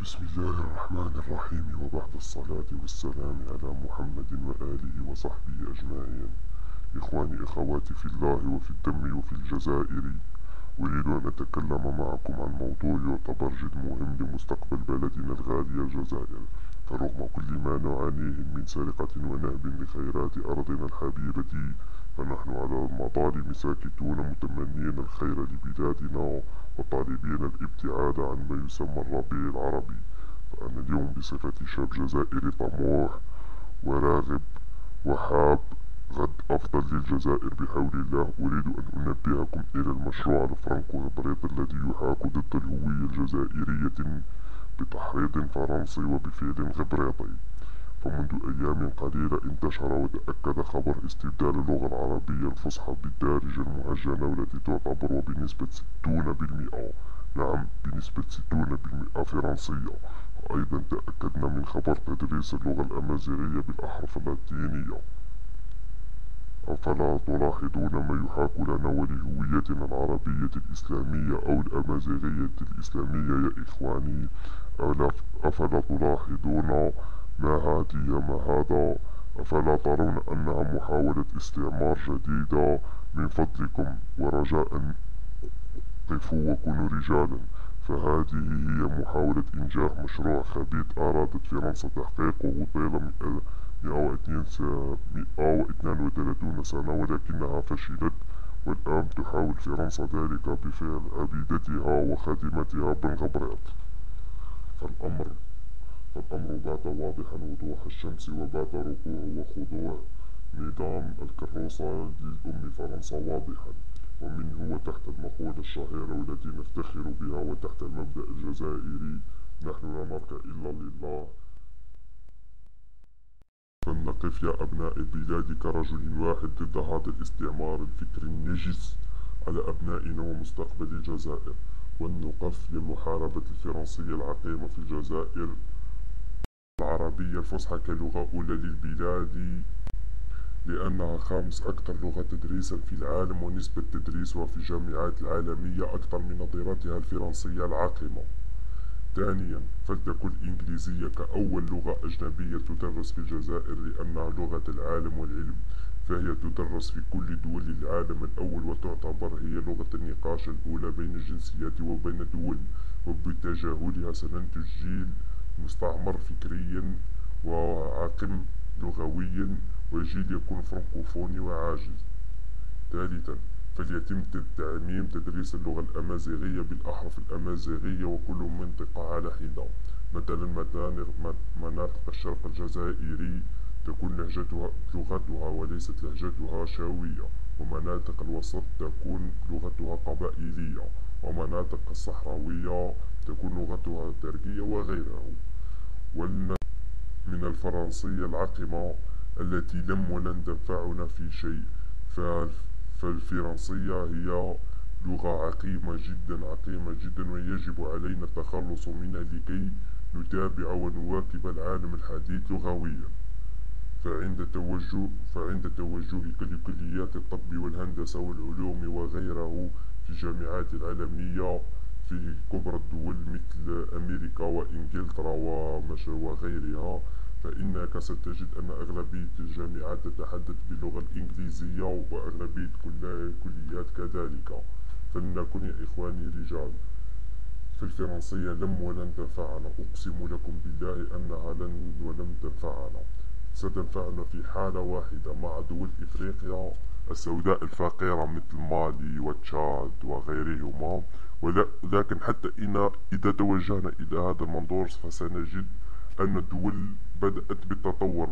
بسم الله الرحمن الرحيم، وبعد الصلاة والسلام على محمد وآله وصحبه أجمعين. إخواني أخواتي في الله وفي الدم وفي الجزائر، أريد أن أتكلم معكم عن موضوع يعتبر جد مهم لمستقبل بلدنا الغالية الجزائر. فرغم كل ما نعانيه من سرقة ونهب لخيرات أرضنا الحبيبة، فنحن على المظالم ساكتون متمنين الخير لبلادنا وطالبين الابتعاد عن ما يسمى الربيع العربي. فأنا اليوم بصفة شاب جزائري طموح وراغب وحاب غد أفضل للجزائر بحول الله، أريد أن أنبهكم إلى المشروع الفرنكو غبريط الذي يحاك ضد الهوية الجزائرية بتحريض فرنسي وبفعل غبريطي. فمنذ أيام قليلة انتشر وتأكد خبر استبدال اللغة العربية الفصحى بالدارجة المهجنة، والتي تعتبر بنسبة 60%، نعم بنسبة 60% فرنسية. وأيضا تأكدنا من خبر تدريس اللغة الأمازيغية بالأحرف اللاتينية. أفلا تلاحظون ما يحاك لنا ولهويتنا العربية الإسلامية أو الأمازيغية الإسلامية يا إخواني؟ أفلا تلاحظون ما هذا؟ أفلا ترون أنها محاولة استعمار جديدة؟ من فضلكم ورجاء قفوا وكونوا رجالا، فهذه هي محاولة إنجاح مشروع خبيث أرادت فرنسا تحقيقه طيلة 132 سنة، ولكنها فشلت. والآن تحاول فرنسا ذلك بفعل عبيدتها وخادمتها بن غبريط. فالأمر بات واضحا وضوح الشمس، وبات ركوع وخضوع نظام الكروسة للأم فرنسا واضحا، ومنه وتحت المقولة الشهيرة والتي نفتخر بها، وتحت المبدأ الجزائري: نحن لا نركع إلا لله. فلنقف يا أبناء البلاد كرجل واحد ضد هذا الاستعمار الفكري النجس على أبنائنا ومستقبل الجزائر، ولنقف لمحاربة الفرنسية العقيمة في الجزائر، العربية الفصحى كلغة أولى للبلاد، لأنها خامس أكثر لغة تدريسا في العالم، ونسبة تدريسها في الجامعات العالمية أكثر من نظيرتها الفرنسية العاقمة. ثانيا، فلتكن الإنجليزية كأول لغة أجنبية تدرس في الجزائر، لأنها لغة العالم والعلم، فهي تدرس في كل دول العالم الأول، وتعتبر هي لغة النقاش الأولى بين الجنسيات وبين الدول. وبتجاهلها سننتج جيل مستعمر فكريا وعاقم لغويا، وجيل يكون فرنكوفوني وعاجز. ثالثا، فليتم تعميم تدريس اللغة الأمازيغية بالأحرف الأمازيغية، وكل منطقة على حدة. مثلا مناطق الشرق الجزائري تكون لغتها وليست لهجتها شاوية، ومناطق الوسط تكون لغتها قبائلية، ومناطق الصحراوية تكون لغتها تركية وغيره. من الفرنسية العقيمة التي لم ولن تنفعنا في شيء، فالفرنسية هي لغة عقيمة جدا، ويجب علينا التخلص منها لكي نتابع ونواكب العالم الحديث لغويا. فعند توجهك لكليات الطب والهندسة والعلوم وغيره في الجامعات العالمية في كبرى الدول مثل أمريكا وإنجلترا وغيرها، فإنك ستجد أن أغلبية الجامعات تتحدث باللغة الإنجليزية، وأغلبية الكليات كذلك. فلنكن يا إخواني رجال. فالفرنسية لم ولن تنفعنا، أقسم لكم بالله أنها لن ولن تنفعنا. ستنفعنا في حالة واحدة مع دول إفريقيا السوداء الفقيرة مثل مالي وتشاد وغيرهما. ولكن حتى إذا توجهنا إلى هذا المنظور، فسنجد أن الدول بدأت بالتطور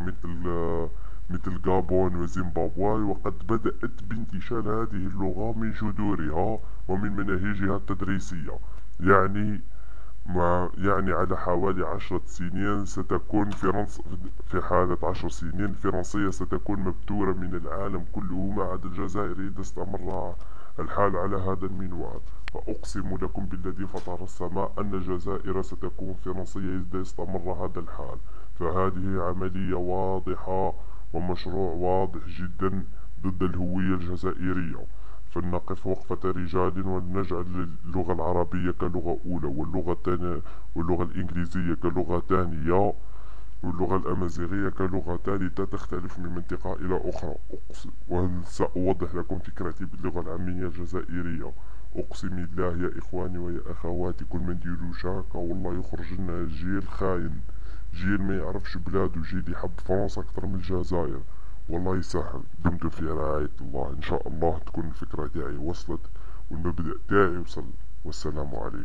مثل غابون وزيمبابوي، وقد بدأت بانتشال هذه اللغة من جذورها ومن مناهجها التدريسية. يعني على حوالي 10 سنين ستكون في حالة 10 سنين الفرنسية ستكون مبتورة من العالم كله ما عدا الجزائر، إذا استمر الحال على هذا المنوال. فأقسم لكم بالذي فطر السماء أن الجزائر ستكون فرنسية إذا استمر هذا الحال. فهذه عملية واضحة ومشروع واضح جدا ضد الهوية الجزائرية. فلنقف وقفة رجال ولنجعل اللغة العربية كلغة أولى، واللغة الإنجليزية كلغة ثانية، واللغة الأمازيغية كلغة ثالثة تختلف من منطقة إلى أخرى. وسأوضح لكم فكرتي باللغة العامية الجزائرية. أقسم بالله يا إخواني ويا أخواتي، كل من نديرو شاكا والله يخرج لنا جيل خاين، جيل ما يعرفش بلادو، جيل يحب فرنسا أكثر من الجزائر. والله يسهل. دمتم في رعاية الله. إن شاء الله تكون الفكرة تاعي وصلت والمبدأ تاعي وصل. والسلام عليكم.